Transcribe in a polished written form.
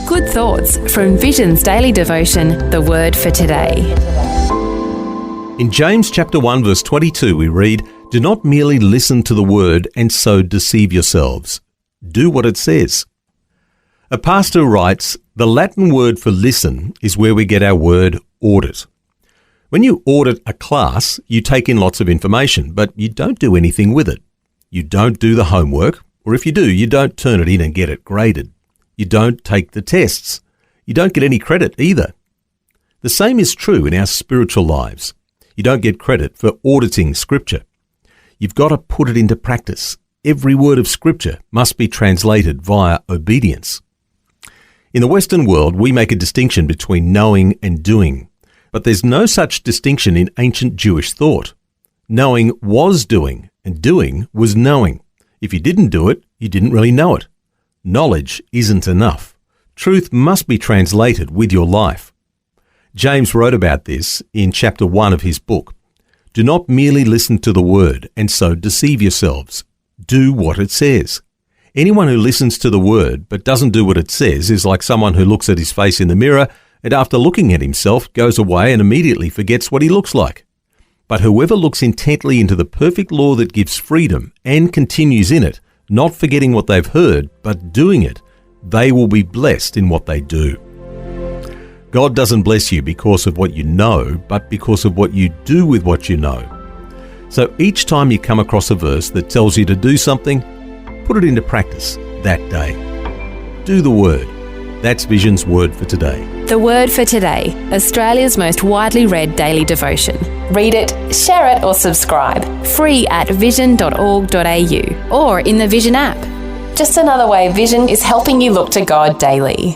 Good thoughts from Vision's daily devotion, The Word for Today. In James chapter 1 verse 22 we read, "Do not merely listen to the word and so deceive yourselves. Do what it says." A pastor writes, "The Latin word for listen is where we get our word audit. When you audit a class, you take in lots of information, but you don't do anything with it. You don't do the homework, or if you do, you don't turn it in and get it graded. You don't take the tests. You don't get any credit either. The same is true in our spiritual lives. You don't get credit for auditing Scripture. You've got to put it into practice. Every word of Scripture must be translated via obedience. In the Western world, we make a distinction between knowing and doing, but there's no such distinction in ancient Jewish thought. Knowing was doing, and doing was knowing. If you didn't do it, you didn't really know it. Knowledge isn't enough. Truth must be translated with your life. James wrote about this in chapter 1 of his book. Do not merely listen to the word and so deceive yourselves. Do what it says. Anyone who listens to the word but doesn't do what it says is like someone who looks at his face in the mirror and after looking at himself goes away and immediately forgets what he looks like. But whoever looks intently into the perfect law that gives freedom and continues in it, not forgetting what they've heard, but doing it, they will be blessed in what they do. God doesn't bless you because of what you know, but because of what you do with what you know. So each time you come across a verse that tells you to do something, put it into practice that day. Do the Word. That's Vision's Word for Today. The Word for Today, Australia's most widely read daily devotion. Read it, share it or subscribe. Free at vision.org.au or in the Vision app. Just another way Vision is helping you look to God daily.